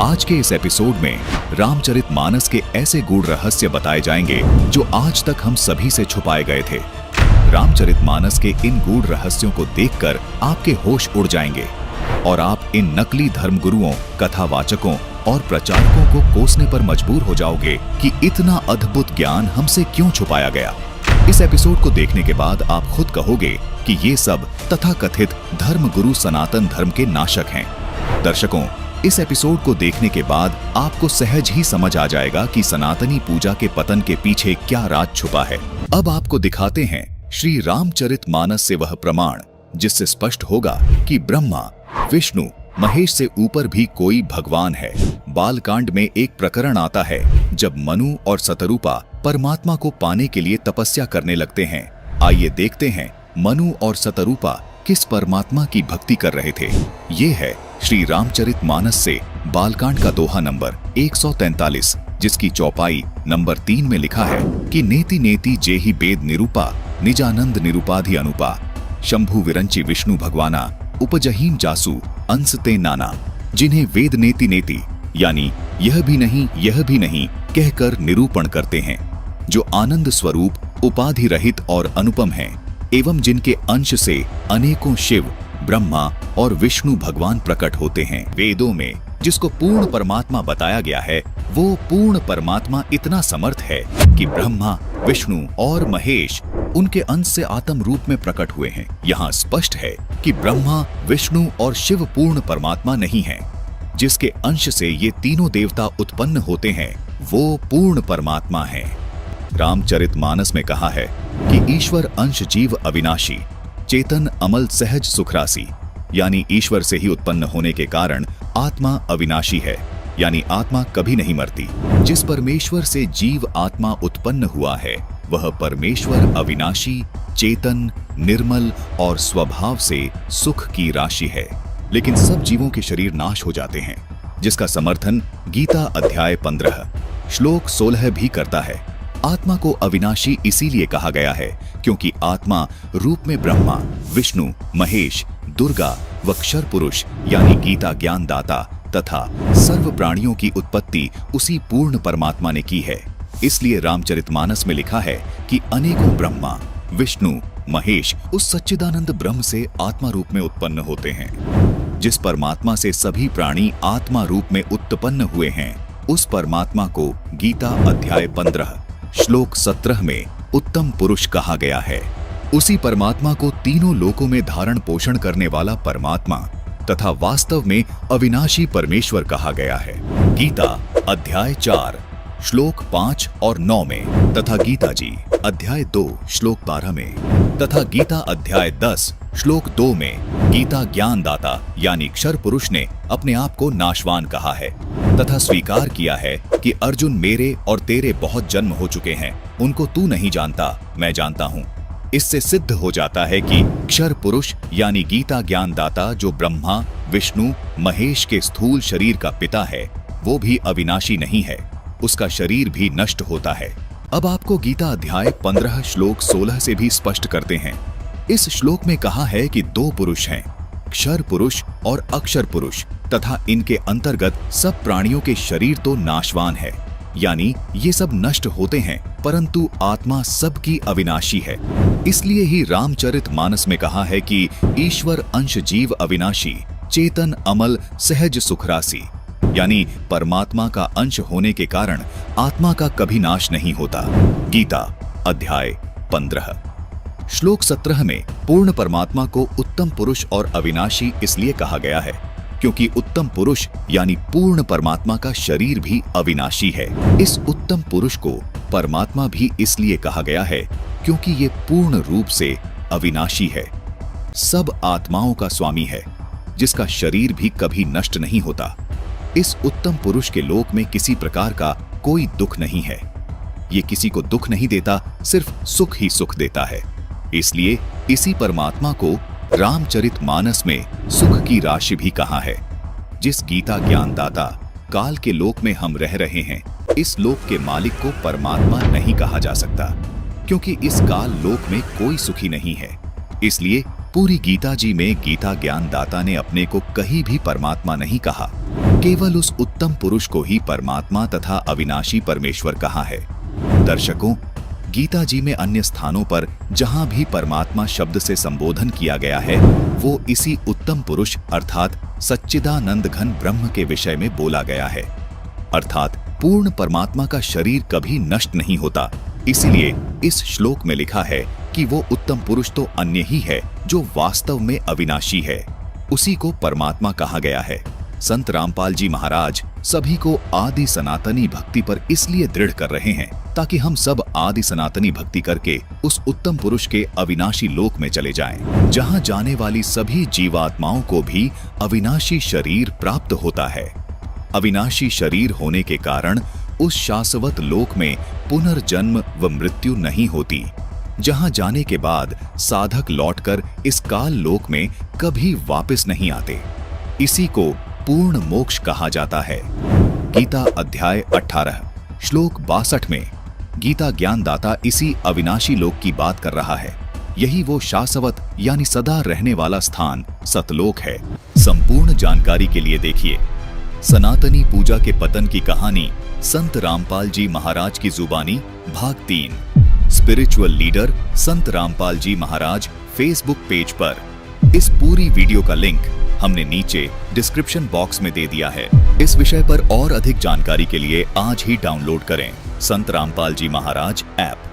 आज के इस एपिसोड में रामचरितमानस के ऐसे गूढ़ रहस्य बताए जाएंगे जो आज तक हम सभी से छुपाए गए थे। रामचरितमानस के इन गूढ़ रहस्यों को देखकर आपके होश उड़ जाएंगे और आप इन नकली धर्मगुरुओं, कथावाचकों और प्रचारकों को कोसने पर मजबूर हो जाओगे कि इतना अद्भुत ज्ञान हमसे क्यों छुपाया गया। इस एपिसोड को देखने के बाद आप खुद कहोगे कि ये सब तथाकथित धर्मगुरु सनातन धर्म के नाशक हैं। दर्शकों, इस एपिसोड को देखने के बाद आपको सहज ही समझ आ जाएगा कि सनातनी पूजा के पतन के पीछे क्या राज छुपा है। अब आपको दिखाते हैं श्री रामचरितमानस से वह प्रमाण जिससे स्पष्ट होगा कि ब्रह्मा, विष्णु, महेश से ऊपर भी कोई भगवान है। बालकांड में एक प्रकरण आता है जब मनु और शतरूपा परमात्मा को पाने के लिए तपस्या करने लगते हैं। आइए देखते हैं मनु और शतरूपा किस परमात्मा की भक्ति कर रहे थे। ये है श्री रामचरितमानस से बालकांड का दोहा नंबर 143, जिसकी चौपाई नंबर 3 में लिखा है कि नेति नेति जेहि वेद निरूपा, निजानंद निरूपाधि अनुपा, शंभु विरंचि विष्णु भगवाना, उपजहीम जासु अंश ते नाना। जिन्हें वेद नेति नेति यानी यह भी नहीं कहकर निरूपण करते हैं, जो आनंद स्वरूप, उपाधि रहित और अनुपम हैं, एवं जिनके अंश से अनेकों शिव, ब्रह्मा और विष्णु भगवान प्रकट होते हैं। वेदों में जिसको पूर्ण परमात्मा बताया गया है, वो पूर्ण परमात्मा इतना समर्थ है कि ब्रह्मा, विष्णु और महेश उनके अंश से आत्म रूप में प्रकट हुए हैं। यहाँ स्पष्ट है कि ब्रह्मा, विष्णु और शिव पूर्ण परमात्मा नहीं हैं। जिसके अंश से ये तीनों देवता उत्पन्न होते हैं, वो पूर्ण परमात्मा है। रामचरितमानस में कहा है कि ईश्वर अंश जीव अविनाशी, चेतन अमल सहज सुखरासी, यानी ईश्वर से ही उत्पन्न होने के कारण आत्मा अविनाशी है, यानी आत्मा कभी नहीं मरती। जिस परमेश्वर से जीव आत्मा उत्पन्न हुआ है, वह परमेश्वर अविनाशी, चेतन, निर्मल और स्वभाव से सुख की राशि है। लेकिन सब जीवों के शरीर नाश हो जाते हैं, जिसका समर्थन गीता अध्याय 15 श्लोक 16 भी करता है। आत्मा को अविनाशी इसीलिए कहा गया है क्योंकि आत्मा रूप में ब्रह्मा, विष्णु, महेश, दुर्गा व क्षर पुरुष यानी गीता ज्ञान दाता तथा सर्व प्राणियों की उत्पत्ति उसी पूर्ण परमात्मा ने की है। इसलिए रामचरितमानस में लिखा है कि अनेकों ब्रह्मा, विष्णु, महेश उस सच्चिदानंद ब्रह्म से आत्मा रूप में उत्पन्न होते हैं। जिस परमात्मा से सभी प्राणी आत्मा रूप में उत्पन्न हुए हैं, उस परमात्मा को गीता अध्याय 15 श्लोक 17 में उत्तम पुरुष कहा गया है। उसी परमात्मा को तीनों लोकों में धारण पोषण करने वाला परमात्मा तथा वास्तव में अविनाशी परमेश्वर कहा गया है। गीता अध्याय 4 श्लोक 5 और 9 में तथा गीता जी अध्याय 2 श्लोक 12 में तथा गीता अध्याय 10 श्लोक 2 में गीता ज्ञान दाता यानी क्षर पुरुष ने अपने आप को नाशवान कहा है तथा स्वीकार किया है कि अर्जुन, मेरे और तेरे बहुत जन्म हो चुके हैं, उनको तू नहीं जानता, मैं जानता हूँ। इससे सिद्ध हो जाता है कि क्षर पुरुष यानी गीता ज्ञान दाता जो ब्रह्मा, विष्णु, महेश के स्थूल शरीर का पिता है, वो भी अविनाशी नहीं है, उसका शरीर भी नष्ट होता है। अब आपको गीता अध्याय 15 श्लोक 16 से भी स्पष्ट करते हैं। इस श्लोक में कहा है कि दो पुरुष हैं, क्षर पुरुष और अक्षर पुरुष, तथा इनके अंतर्गत सब प्राणियों के शरीर तो नाशवान है, यानी ये सब नष्ट होते हैं, परंतु आत्मा सबकी अविनाशी है। इसलिए ही रामचरितमानस में कहा है कि ईश्वर अंश जीव अविनाशी, चेतन अमल सहज सुखरासी, यानी परमात्मा का अंश होने के कारण आत्मा का कभी नाश नहीं होता। गीता अध्याय 15 श्लोक 17 में पूर्ण परमात्मा को उत्तम पुरुष और अविनाशी इसलिए कहा गया है क्योंकि उत्तम पुरुष यानी पूर्ण परमात्मा का शरीर भी अविनाशी है। इस उत्तम पुरुष को परमात्मा भी इसलिए कहा गया है क्योंकि ये पूर्ण रूप से अविनाशी है, सब आत्माओं का स्वामी है, जिसका शरीर भी कभी नष्ट नहीं होता। इस उत्तम पुरुष के लोक में किसी प्रकार का कोई दुख नहीं है। ये किसी को दुख नहीं देता, सिर्फ सुख ही सुख देता है। इसलिए इसी परमात्मा को रामचरितमानस में सुख की राशि भी कहा है। जिस गीता ज्ञान दाता काल के लोक में हम रह रहे हैं, इस लोक के मालिक को परमात्मा नहीं कहा जा सकता क्योंकि इस काल लोक में कोई सुखी नहीं है। इसलिए पूरी गीता जी में गीता ज्ञान दाता ने अपने को कहीं भी परमात्मा नहीं कहा। केवल उस उत्तम पुरुष को ही परमात्मा तथा अविनाशी परमेश्वर कहा है। दर्शकों, गीता जी में अन्य स्थानों पर जहां भी परमात्मा शब्द से संबोधन किया गया है, वो इसी उत्तम पुरुष अर्थात सच्चिदानंद घन ब्रह्म के विषय में बोला गया है। अर्थात पूर्ण परमात्मा का शरीर कभी नष्ट नहीं होता। इसीलिए इस श्लोक में लिखा है कि वो उत्तम पुरुष तो अन्य ही है जो वास्तव में अविनाशी है। उसी को परमात्मा कहा गया है। संत रामपाल जी महाराज सभी को आदि सनातनी भक्ति पर इसलिए दृढ़ कर रहे हैं ताकि हम सब आदि सनातनी भक्ति करके उस उत्तम पुरुष के अविनाशी लोक में चले जाएं, जहां जाने वाली सभी जीवात्माओं को भी अविनाशी शरीर प्राप्त होता है। अविनाशी शरीर होने के कारण उस शाश्वत लोक में पुनर्जन्म व मृत्यु नहीं होती, जहां जाने के बाद साधक लौटकर इस काल लोक में कभी वापस नहीं आते। इसी को पूर्ण मोक्ष कहा जाता है। गीता अध्याय 18 श्लोक 62 में गीता ज्ञानदाता इसी अविनाशी लोक की बात कर रहा है। यही वो शाश्वत यानी सदा रहने वाला स्थान सतलोक है। संपूर्ण जानकारी के लिए देखिए सनातनी पूजा के पतन की कहानी संत रामपाल जी महाराज की जुबानी भाग 3 स्पिरिचुअल लीडर संत रामपाल जी महाराज फेसबुक पेज पर। इस पूरी वीडियो का लिंक हमने नीचे डिस्क्रिप्शन बॉक्स में दे दिया है। इस विषय पर और अधिक जानकारी के लिए आज ही डाउनलोड करें संत रामपाल जी महाराज ऐप।